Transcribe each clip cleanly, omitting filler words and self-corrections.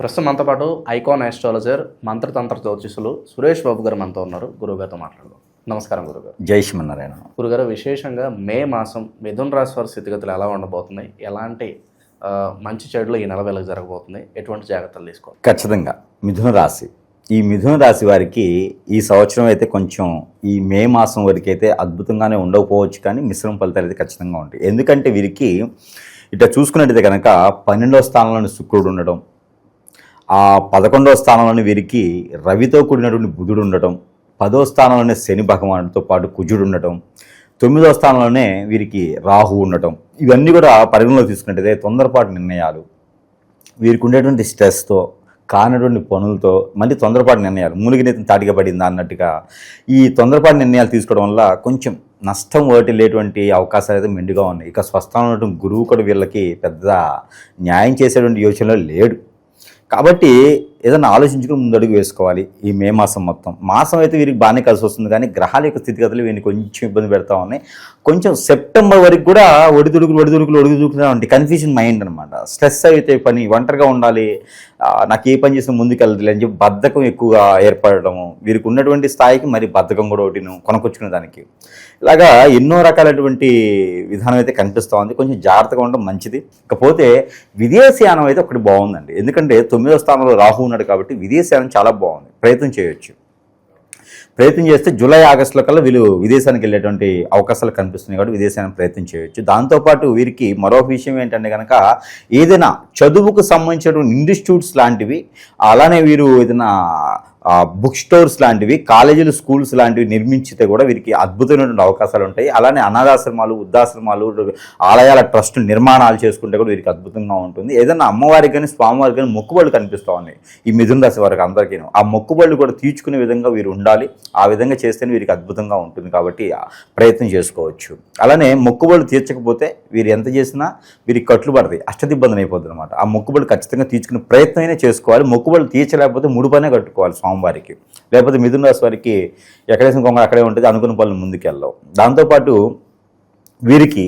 ప్రస్తుతం మనతో పాటు ఐకాన్ ఆస్ట్రాలజర్ మంత్రతంత్ర జ్యోతిషులు సురేష్ బాబు గారు మనతో ఉన్నారు. గురువుగారితో మాట్లాడదాం. నమస్కారం గురుగారు. జై శ్రీమన్నారాయణ. గురుగారు, విశేషంగా మే మాసం మిథున రాశి వారి స్థితిగతులు ఎలా ఉండబోతున్నాయి, ఎలాంటి మంచి చెడులు ఈ నెల వేళకు జరగబోతుంది, ఎటువంటి జాగ్రత్తలు తీసుకోవాలి? ఖచ్చితంగా ఈ మిథున రాశి వారికి ఈ సంవత్సరం అయితే కొంచెం ఈ మే మాసం వరకు అయితే అద్భుతంగానే ఉండకపోవచ్చు, కానీ మిశ్రమ ఫలితాలు అయితే ఖచ్చితంగా ఉంటాయి. ఎందుకంటే వీరికి ఇట్లా చూసుకున్నట్టయితే కనుక 12వ స్థానంలోని శుక్రుడు ఉండడం, ఆ 11వ స్థానంలోని వీరికి రవితో కూడినటువంటి బుధుడు ఉండటం, 10వ స్థానంలోనే శని భగవానుడితో పాటు కుజుడు ఉండటం, 9వ స్థానంలోనే వీరికి రాహు ఉండటం, ఇవన్నీ కూడా పరిగణలో తీసుకున్నట్టయితే తొందరపాటు నిర్ణయాలు, వీరికి ఉండేటువంటి స్ట్రెస్తో, కానటువంటి పనులతో, మళ్ళీ తొందరపాటు నిర్ణయాలు, మూలిగినెత్తిన తాటిగా పడిందా అన్నట్టుగా ఈ తొందరపాటు నిర్ణయాలు తీసుకోవడం వల్ల కొంచెం నష్టం వాటిల్లేటువంటి అవకాశాలు అయితే మెండుగా ఉన్నాయి. ఇక స్వస్థానంలో ఉన్నటువంటి గురువు కూడా వీళ్ళకి పెద్ద న్యాయం చేసేటువంటి యోచనలో లేడు. కాబట్టి ఏదైనా ఆలోచించుకుని ముందడుగు వేసుకోవాలి. ఈ మే మాసం అయితే వీరికి బాగానే కలిసి వస్తుంది, కానీ గ్రహాల యొక్క స్థితిగతులు వీరిని కొంచెం ఇబ్బంది పెడతా ఉన్నాయి. కొంచెం సెప్టెంబర్ వరకు కూడా ఒడిదుడుకులు ఉంటాయి. కన్ఫ్యూజన్ మైండ్ అనమాట. స్ట్రెస్ అయితే పని, ఒంటరిగా ఉండాలి, నాకు ఏ పని చేసినా ముందుకు వెళ్ళదు అని చెప్పి బద్ధకం ఎక్కువగా ఏర్పడము, వీరికి ఉన్నటువంటి స్థాయికి మరి బద్ధకం కూడా ఒకటిను కొనుక్కొచ్చుకునే దానికి, ఇలాగా ఎన్నో రకాలైనటువంటి విధానం అయితే కనిపిస్తూ ఉంది. కొంచెం జాగ్రత్తగా ఉండడం మంచిది. ఇకపోతే విదేశీయానం అయితే ఒకటి బాగుందండి. ఎందుకంటే 9వ స్థానంలో రాహు ఉన్నాడు కాబట్టి విదేశీయానం చాలా బాగుంది. ప్రయత్నం చేయొచ్చు. ప్రయత్నం చేస్తే జూలై ఆగస్టులో కల్లా వీళ్ళు విదేశానికి వెళ్ళేటువంటి అవకాశాలు కనిపిస్తున్నాయి కాబట్టి విదేశానికి ప్రయత్నం చేయొచ్చు. దాంతోపాటు వీరికి మరొక విషయం ఏంటంటే కనుక ఏదైనా చదువుకు సంబంధించినటువంటి ఇన్స్టిట్యూట్స్ లాంటివి, అలానే వీరు ఏదైనా బుక్ స్టోర్స్ లాంటివి, కాలేజీలు, స్కూల్స్ లాంటివి నిర్మించితే కూడా వీరికి అద్భుతమైనటువంటి అవకాశాలు ఉంటాయి. అలానే అనాథాశ్రమాలు, వృద్ధాశ్రమాలు, ఆలయాల ట్రస్ట్ నిర్మాణాలు చేసుకుంటే కూడా వీరికి అద్భుతంగా ఉంటుంది. ఏదైనా అమ్మవారికి కానీ స్వామివారికి కానీ మొక్కుబళ్ళు కనిపిస్తూ ఉన్నాయి ఈ మిథున రాశి వారికి అందరికీ. ఆ మొక్కుబళ్ళు కూడా తీర్చుకునే విధంగా వీరు ఉండాలి. ఆ విధంగా చేస్తేనే వీరికి అద్భుతంగా ఉంటుంది కాబట్టి ప్రయత్నం చేసుకోవచ్చు. అలానే మొక్కుబళ్ళు తీర్చకపోతే వీరు ఎంత చేసినా వీరికి కట్లు పడతాయి, అష్టదిబ్బంది అయిపోతుంది అనమాట. ఆ మొక్కుబళ్ళు ఖచ్చితంగా తీర్చుకునే ప్రయత్నమైనా చేసుకోవాలి. మొక్కుబళ్ళు తీర్చలేకపోతే ముడుపనే కట్టుకోవాలి వారికి. లేకపోతే మిథున రాశి వారికి ఎక్కడేసిన కొంగ అక్కడే ఉంటుంది, అనుకున్న పనులు ముందుకెళ్ళవు. దాంతోపాటు వీరికి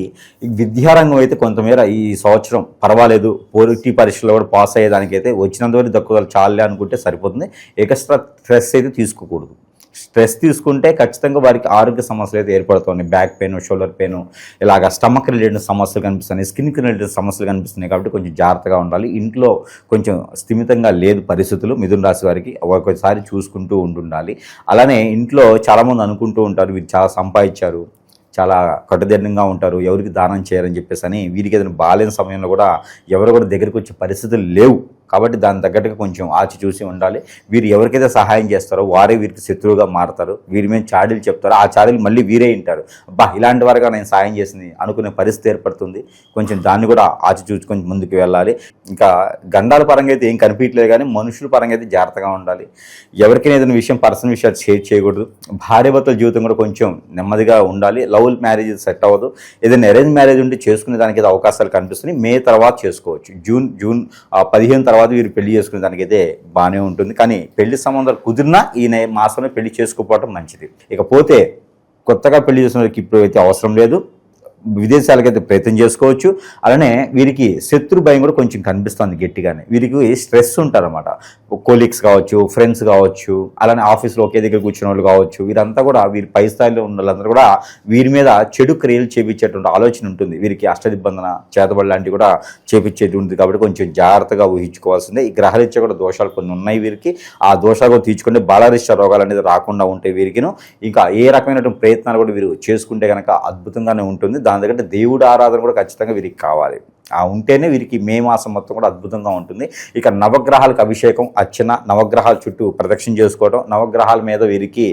విద్యారంగం అయితే కొంతమేర ఈ సంవత్సరం పర్వాలేదు, పోటీ పరీక్షలో కూడా పాస్ అయ్యేదానికైతే వచ్చినంతవరకు తక్కువ చాలే అనుకుంటే సరిపోతుంది. ఎక్స్ట్రా స్ట్రెస్ అయితే తీసుకోకూడదు. స్ట్రెస్ తీసుకుంటే ఖచ్చితంగా వారికి ఆరోగ్య సమస్యలు అయితే ఏర్పడుతున్నాయి. బ్యాక్ పెయిన్, షోల్డర్ పెయిన్, ఇలాగ స్టమక్ రిలేటెడ్ సమస్యలు కనిపిస్తున్నాయి, స్కిన్కి రిలేటెడ్ సమస్యలు కనిపిస్తున్నాయి. కాబట్టి కొంచెం జాగ్రత్తగా ఉండాలి. ఇంట్లో కొంచెం స్థిమితంగా లేదు పరిస్థితులు మిథున రాశి వారికి, ఒకసారి చూసుకుంటూ ఉండాలి. అలానే ఇంట్లో చాలామంది అనుకుంటూ ఉంటారు వీరు చాలా సంపాదించారు, చాలా కట్టుదిట్టంగా ఉంటారు, ఎవరికి దానం చేయరని చెప్పేసి అని. వీరికి ఏదైనా బాలేని సమయంలో కూడా ఎవరు కూడా దగ్గరికి వచ్చే పరిస్థితులు లేవు. కాబట్టి దాని తగ్గట్టుగా కొంచెం ఆచి చూసి ఉండాలి. వీరు ఎవరికైతే సహాయం చేస్తారో వారే వీరికి శత్రువుగా మారతారు. వీరి మీద చాడీలు చెప్తారు, ఆ చాడీలు మళ్ళీ వీరే వింటారు. అబ్బా, ఇలాంటి వారుగా నేను సాయం చేసింది అనుకునే పరిస్థితి ఏర్పడుతుంది. కొంచెం దాన్ని కూడా ఆచి చూసుకొని ముందుకు వెళ్ళాలి. ఇంకా గండాల పరంగా అయితే ఏం కనిపించలేదు, కానీ మనుషుల పరంగా అయితే జాగ్రత్తగా ఉండాలి. ఎవరికైనా ఏదైనా విషయం, పర్సనల్ విషయాలు షేర్ చేయకూడదు. భార్యాభర్తల జీవితం కూడా కొంచెం నెమ్మదిగా ఉండాలి. లవ్ మ్యారేజ్ సెట్ అవ్వదు. ఏదైనా అరేంజ్ మ్యారేజ్ ఉంటే చేసుకునే దానికి అయితే అవకాశాలు కనిపిస్తున్నాయి. మే తర్వాత చేసుకోవచ్చు. జూన్ 15 తర్వాత వీరు పెళ్లి చేసుకునే దానికైతే బాగానే ఉంటుంది. కానీ పెళ్లి సంబంధాలు కుదిరినా ఈ మాసంలో పెళ్లి చేసుకోకపోవడం మంచిది. ఇకపోతే కొత్తగా పెళ్లి చేసిన వారికి ఇప్పుడు అయితే అవసరం లేదు, విదేశాలకైతే ప్రయత్నం చేసుకోవచ్చు. అలానే వీరికి శత్రు భయం కూడా కొంచెం కనిపిస్తుంది గట్టిగానే. వీరికి స్ట్రెస్ ఉంటారన్నమాట. కోలీగ్స్ కావచ్చు, ఫ్రెండ్స్ కావచ్చు, అలానే ఆఫీస్లో ఒకే దగ్గర కూర్చున్న వాళ్ళు కావచ్చు, వీరంతా కూడా వీరి పై స్థాయిలో ఉన్న వాళ్ళందరూ కూడా వీరి మీద చెడు క్రియలు చేపించేటువంటి ఆలోచన ఉంటుంది. వీరికి అష్టదిబ్బందన, చేతబడి లాంటివి కూడా చేపించేది ఉంటుంది. కాబట్టి కొంచెం జాగ్రత్తగా ఊహించుకోవాల్సిందే. ఈ గ్రహరీత్యా కూడా దోషాలు కొన్ని ఉన్నాయి వీరికి. ఆ దోషాలు కూడా తీర్చుకుంటే బాలారిష్ట రోగాలు అనేది రాకుండా ఉంటాయి వీరికిను. ఇంకా ఏ రకమైనటువంటి ప్రయత్నాలు కూడా వీరు చేసుకుంటే కనుక అద్భుతంగానే ఉంటుంది. దాని దగ్గర దేవుడు ఆరాధన కూడా ఖచ్చితంగా వీరికి కావాలి. ఉంటేనే వీరికి మే మాసం మొత్తం కూడా అద్భుతంగా ఉంటుంది. ఇక నవగ్రహాలకు అభిషేకం, అర్చన, నవగ్రహాల చుట్టూ ప్రదక్షిణ చేసుకోవడం, నవగ్రహాల మీద వీరికి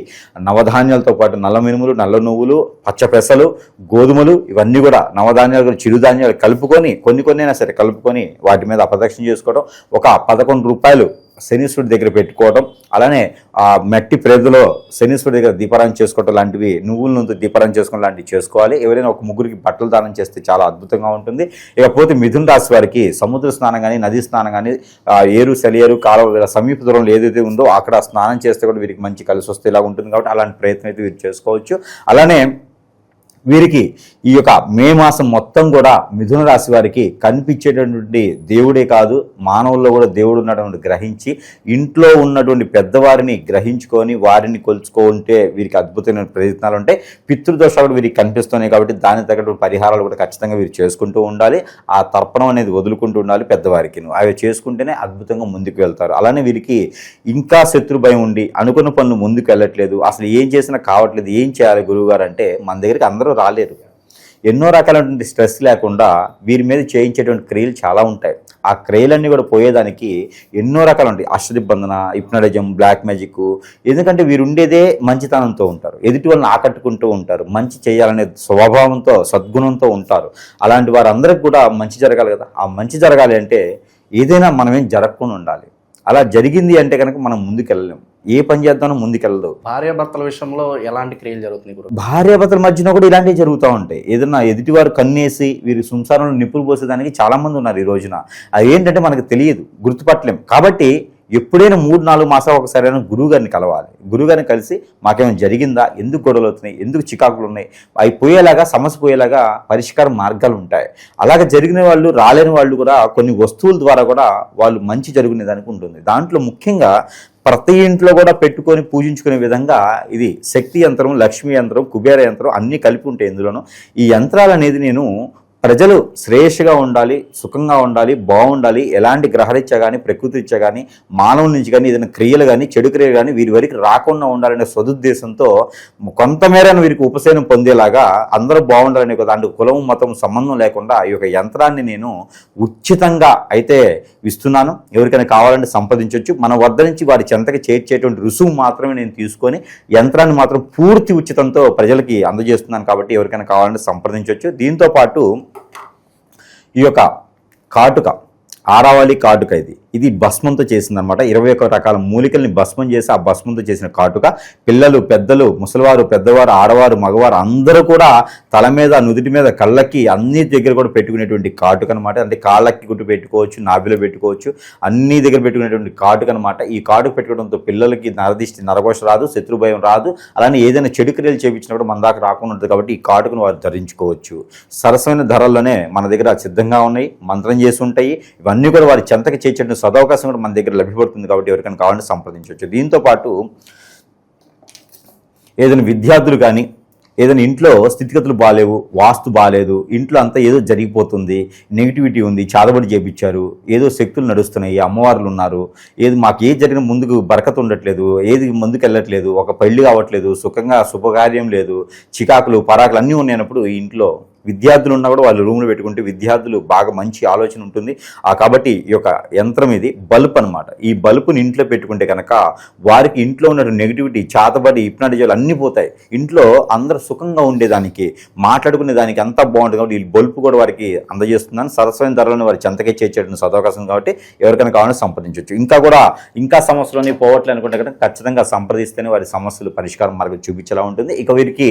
నవధాన్యాలతో పాటు నల్ల మినుములు, నల్ల నువ్వులు, పచ్చ పెసలు, గోధుమలు, ఇవన్నీ కూడా నవధాన్యాలు, చిరుధాన్యాలు కలుపుకొని కొన్ని అయినా సరే కలుపుకొని వాటి మీద ప్రదక్షిణ చేసుకోవడం, ఒక 11 రూపాయలు శనీశ్వరుడి దగ్గర పెట్టుకోవడం, అలానే ఆ మట్టి ప్రేదలో శనీశ్వరుడి దగ్గర దీపారాయణ చేసుకోవడం లాంటివి, నువ్వుల నుంచి దీపారాయణ చేసుకోవడం లాంటివి చేసుకోవాలి. ఎవరైనా ఒక ముగ్గురికి బట్టలు దానం చేస్తే చాలా అద్భుతంగా ఉంటుంది. ఇకపోతే మిథున రాశి వారికి సముద్ర స్నానం కానీ, నదీ స్నానం కానీ, ఏరు, సెలియేరు, కాలువ సమీప దూరంలో ఏదైతే ఉందో అక్కడ స్నానం చేస్తే కూడా వీరికి మంచి కలిసి వస్తే ఇలా ఉంటుంది. కాబట్టి అలాంటి ప్రయత్నం అయితే వీరు చేసుకోవచ్చు. అలానే వీరికి ఈ యొక్క మే మాసం మొత్తం కూడా మిథున రాశి వారికి కనిపించేటటువంటి దేవుడే కాదు, మానవుల్లో కూడా దేవుడు ఉన్నటువంటి గ్రహించి ఇంట్లో ఉన్నటువంటి పెద్దవారిని గ్రహించుకొని వారిని కొలుచుకుంటే వీరికి అద్భుతమైన ప్రయత్నాలు ఉంటాయి. పితృదోషాలు కూడా వీరికి కనిపిస్తున్నాయి కాబట్టి దానికి తగ్గట్టు పరిహారాలు కూడా ఖచ్చితంగా వీరు చేసుకుంటూ ఉండాలి. ఆ తర్పణం అనేది వదులుకుంటూ ఉండాలి పెద్దవారికి. అవి చేసుకుంటేనే అద్భుతంగా ముందుకు వెళ్తారు. అలానే వీరికి ఇంకా శత్రు భయం ఉండి అనుకున్న పనులు ముందుకు వెళ్ళట్లేదు, అసలు ఏం చేసినా కావట్లేదు, ఏం చేయాలి గురువుగారు అంటే మన దగ్గరికి అందరూ రాలేరు. ఎన్నో రకాలైనటువంటి స్ట్రెస్ లేకుండా వీరి మీద చేయించేటువంటి క్రియలు చాలా ఉంటాయి. ఆ క్రియలన్నీ కూడా పోయేదానికి ఎన్నో రకాలు ఉంటాయి. అష్టదిబ్బందన, హిప్నటిజం, బ్లాక్ మ్యాజిక్. ఎందుకంటే వీరు ఉండేదే మంచితనంతో ఉంటారు, ఎదుటి వాళ్ళని ఆకట్టుకుంటూ ఉంటారు, మంచి చేయాలనే స్వభావంతో సద్గుణంతో ఉంటారు. అలాంటి వారందరికి కూడా మంచి జరగాలి కదా. ఆ మంచి జరగాలి అంటే ఏదైనా మనమేం జరగకుండా ఉండాలి. అలా జరిగింది అంటే కనుక మనం ముందుకెళ్ళలేం, ఏ పని చేద్దామో ముందుకెళ్ళదు. భార్యాభర్తల విషయంలో ఎలాంటి క్రియలు జరుగుతున్నాయి గురు? భార్యాభర్తల మధ్యన కూడా ఇలాంటివి జరుగుతూ ఉంటాయి. ఏదన్నా ఎదుటివారు కన్నేసి వీరి సంసారంలో నిప్పులు పోసేదానికి చాలామంది ఉన్నారు ఈ రోజున. అది ఏంటంటే మనకు తెలియదు, గుర్తుపట్టలేం. కాబట్టి ఎప్పుడైనా 3-4 మాసాలు ఒకసారి గురువుగారిని కలవాలి. గురువుగారిని కలిసి మాకేమైనా జరిగిందా, ఎందుకు గొడవలు అవుతున్నాయి, ఎందుకు చికాకులు ఉన్నాయి, అవి పోయేలాగా, సమస్య పోయేలాగా పరిష్కార మార్గాలు ఉంటాయి. అలాగే జరిగిన వాళ్ళు, రాలేని వాళ్ళు కూడా కొన్ని వస్తువుల ద్వారా కూడా వాళ్ళు మంచి జరుగునేదానికి ఉంటుంది. దాంట్లో ముఖ్యంగా ప్రతి ఇంట్లో కూడా పెట్టుకొని పూజించుకునే విధంగా ఇది శక్తి యంత్రం, లక్ష్మీ యంత్రం, కుబేర యంత్రం అన్నీ కలిపి ఉంటాయి ఇందులోనూ. ఈ యంత్రాలు అనేది నేను ప్రజలు శ్రేయస్సుగా ఉండాలి, సుఖంగా ఉండాలి, బాగుండాలి, ఎలాంటి గ్రహరీత్యా కానీ, ప్రకృతి రీత్యా కానీ, మానవుల నుంచి కానీ ఏదైనా క్రియలు కానీ, చెడు క్రియలు కానీ వీరి వరకు రాకుండా ఉండాలనే సదుద్దేశంతో కొంతమేర వీరికి ఉపశమనం పొందేలాగా అందరూ బాగుండాలనే కదా. అంటే కులం మతం సంబంధం లేకుండా ఈ యొక్క యంత్రాన్ని నేను ఉచితంగా అయితే ఇస్తున్నాను. ఎవరికైనా కావాలంటే సంప్రదించవచ్చు. మన వద్ద నుంచి వారి చెంతకి చేర్చేటువంటి రుసుము మాత్రమే నేను తీసుకొని యంత్రాన్ని మాత్రం పూర్తి ఉచితంతో ప్రజలకి అందజేస్తున్నాను. కాబట్టి ఎవరికైనా కావాలంటే సంప్రదించవచ్చు. దీంతో పాటు ఈ యొక్క కాటుక, ఆరావళి కాటుక, ఇది భస్మంతో చేసిందనమాట. 21 రకాల మూలికల్ని భస్మం చేసి ఆ భస్మంతో చేసిన కాటుక పిల్లలు, పెద్దలు, ముసలివారు, పెద్దవారు, ఆడవారు, మగవారు అందరూ కూడా తల మీద, నుదుటి మీద, కళ్ళకి అన్ని దగ్గర కూడా పెట్టుకునేటువంటి కాటుక అనమాట. అంటే కాళ్ళకి గుట్టు పెట్టుకోవచ్చు, నాభిలో పెట్టుకోవచ్చు, అన్ని దగ్గర పెట్టుకునేటువంటి కాటుక అనమాట. ఈ కాటుక పెట్టుకోవడంతో పిల్లలకి నరదిష్టి, నరఘోష రాదు, శత్రుభయం రాదు. అలానే ఏదైనా చెడు క్రియలు చేయించినా కూడా మన దాకా రాకుండా ఉంటుంది. కాబట్టి ఈ కాటుకను వారు ధరించుకోవచ్చు. సరసమైన ధరల్లోనే మన దగ్గర సిద్ధంగా ఉన్నాయి, మంత్రం చేసి ఉంటాయి. ఇవన్నీ కూడా వారి చెంతకి చేర్చే సదవకాశం కూడా మన దగ్గర లభ్యపడుతుంది. కాబట్టి ఎవరికైనా కావాలంటే సంప్రదించవచ్చు. దీంతోపాటు ఏదైనా విద్యార్థులు కానీ, ఏదైనా ఇంట్లో స్థితిగతులు బాగాలేవు, వాస్తు బాగాలేదు, ఇంట్లో అంతా ఏదో జరిగిపోతుంది, నెగిటివిటీ ఉంది, చాదబడి చేపించారు, ఏదో శక్తులు నడుస్తున్నాయి, అమ్మవార్లు ఉన్నారు, ఏది మాకు ఏది జరిగిన ముందుకు బరకత ఉండట్లేదు, ఏది ముందుకు వెళ్ళట్లేదు, ఒక పెళ్లి కావట్లేదు, సుఖంగా శుభకార్యం లేదు, చికాకులు పరాకులు అన్నీ ఉన్నాయన్నప్పుడు ఈ ఇంట్లో విద్యార్థులు ఉన్నా కూడా వాళ్ళు రూమ్లో పెట్టుకుంటే విద్యార్థులు బాగా మంచి ఆలోచన ఉంటుంది. కాబట్టి ఈ యొక్క యంత్రం ఇది బల్బ్ అనమాట. ఈ బల్బుని ఇంట్లో పెట్టుకుంటే కనుక వారికి ఇంట్లో ఉన్న నెగిటివిటీ, చాతబడి, హిప్నటిజాలు అన్నీ పోతాయి. ఇంట్లో అందరూ సుఖంగా ఉండేదానికి, మాట్లాడుకునే దానికి అంతా బాగుంటుంది. కాబట్టి ఈ బల్బు కూడా వారికి అందజేస్తున్నాను. సరస్వైన ధరలను వారి చెంతకే చేర్చేటువంటి సదవకాశం. కాబట్టి ఎవరికైనా కావాలని సంప్రదించవచ్చు. ఇంకా సమస్యలని పోవట్లే అనుకుంటే కనుక ఖచ్చితంగా సంప్రదిస్తేనే వారి సమస్యలు పరిష్కారం మార్గం చూపించేలా ఉంటుంది. ఇక వీరికి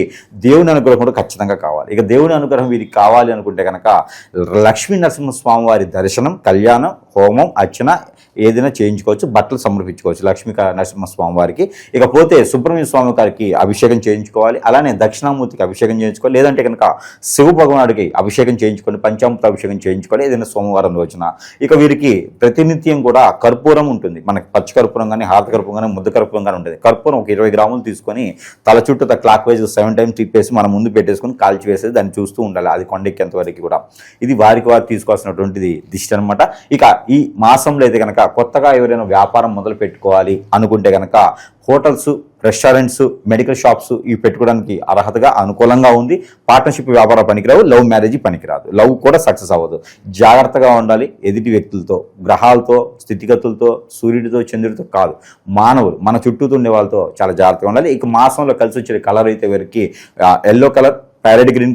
దేవుని అనుగ్రహం కూడా ఖచ్చితంగా కావాలి. ఇక దేవుని అనుగ్రహం వీరికి కావాలి అనుకుంటే కనుక లక్ష్మీ నరసింహస్వామి వారి దర్శనం, కళ్యాణం, హోమం, అర్చన ఏదైనా చేయించుకోవచ్చు, బట్టలు సమర్పించుకోవచ్చు లక్ష్మీ నరసింహస్వామి వారికి. ఇకపోతే సుబ్రహ్మణ్య స్వామి గారికి అభిషేకం చేయించుకోవాలి. అలానే దక్షిణామూర్తికి అభిషేకం చేయించుకోవాలి. లేదంటే కనుక శివ భగవానుడికి అభిషేకం చేయించుకోవాలి, పంచామృత అభిషేకం చేయించుకోవాలి ఏదైనా సోమవారం రోజున. ఇక వీరికి ప్రతినిత్యం కూడా కర్పూరం ఉంటుంది. మనకి పచ్చి కర్పూరం కానీ, హారత కర్పూరం కానీ, ముద్ద కర్పూరం కానీ ఉంటుంది. కర్పూరం ఒక 20 గ్రాములు తీసుకొని తల చుట్టూ క్లాక్ వైజ్ 7 టైమ్స్ తిప్పేసి మనం ముందు పెట్టేసుకొని కాల్చి వేసేది, దాన్ని చూస్తూ ఉండాలి అది కొండెక్కేంత వరకు కూడా. ఇది వారికి వారు తీసుకోవాల్సినటువంటిది దిష్టి అనమాట. ఇక ఈ మాసంలో అయితే కనుక కొత్తగా ఎవరైనా వ్యాపారం మొదలు పెట్టుకోవాలి అనుకుంటే కనుక హోటల్స్, రెస్టారెంట్స్, మెడికల్ షాప్స్ ఇవి పెట్టుకోవడానికి అర్హతగా అనుకూలంగా ఉంది. పార్ట్నర్షిప్ వ్యాపారం పనికిరావు, లవ్ మ్యారేజ్ పనికిరాదు, లవ్ కూడా సక్సెస్ అవ్వదు. జాగ్రత్తగా ఉండాలి ఎదుటి వ్యక్తులతో, గ్రహాలతో, స్థితిగతులతో, సూర్యుడితో, చంద్రుడితో కాదు, మానవులు మన చుట్టూ ఉండే వాళ్ళతో చాలా జాగ్రత్తగా ఉండాలి. ఇక మాసంలో కలిసి వచ్చే కలర్ అయితే వీరికి yellow colour, parrot green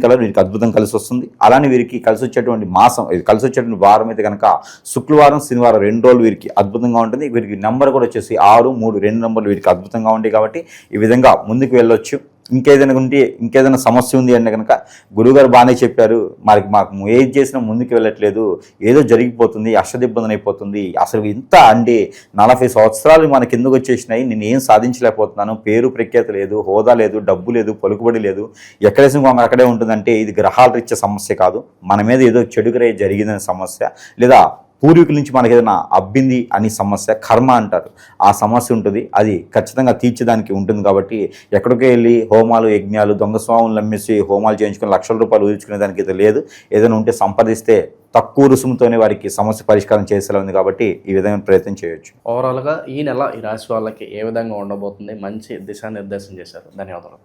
colour వీరికి అద్భుతం కలిసి వస్తుంది. అలానే వీరికి కలిసి వచ్చేటువంటి మాసం, కలిసి వచ్చేటువంటి వారం అయితే కనుక శుక్రవారం, శనివారం 2 రోజులు వీరికి అద్భుతంగా ఉంటుంది. వీరికి నెంబర్ కూడా వచ్చేసి 6, 3, 2 నెంబర్లు వీరికి అద్భుతంగా ఉంటాయి. కాబట్టి ఈ విధంగా ముందుకు వెళ్ళొచ్చు. ఇంకేదైనా సమస్య ఉంది అంటే కనుక గురువుగారు బాగానే చెప్పారు, మాకు ఏది చేసినా ముందుకు వెళ్ళట్లేదు, ఏదో జరిగిపోతుంది, అష్టదిబ్బంది అయిపోతుంది, అసలు ఇంత అంటే 40 సంవత్సరాలు మనకి ఎందుకు వచ్చేసినాయి, నేను ఏం సాధించలేకపోతున్నాను, పేరు ప్రఖ్యాత లేదు, హోదా లేదు, డబ్బు లేదు, పలుకుబడి లేదు, ఎక్కడేసిన కొంగ అక్కడే ఉంటుందంటే ఇది గ్రహాలు ఇచ్చే సమస్య కాదు, మన మీద ఏదో చెడుగురై జరిగిందని సమస్య, లేదా పూర్వీకుల నుంచి మనకి ఏదైనా అబ్బింది అని సమస్య, కర్మ అంటారు, ఆ సమస్య ఉంటుంది. అది ఖచ్చితంగా తీర్చడానికి ఉంటుంది. కాబట్టి ఎక్కడికి వెళ్ళి హోమాలు యజ్ఞాలు దొంగ స్వాములు నమ్మేసి హోమాలు చేయించుకుని లక్షల రూపాయలు ఊహించుకునే దానికి అయితే లేదు. ఏదైనా ఉంటే సంపాదిస్తే తక్కువ రుసుముతోనే వారికి సమస్య పరిష్కారం చేసేలా ఉంది. కాబట్టి ఈ విధంగా ప్రయత్నం చేయొచ్చు. ఓవరాల్గా ఈ నెల ఈ రాశి వాళ్ళకి ఏ విధంగా ఉండబోతుంది, మంచి దిశానిర్దేశం చేశారు. ధన్యవాదాలు.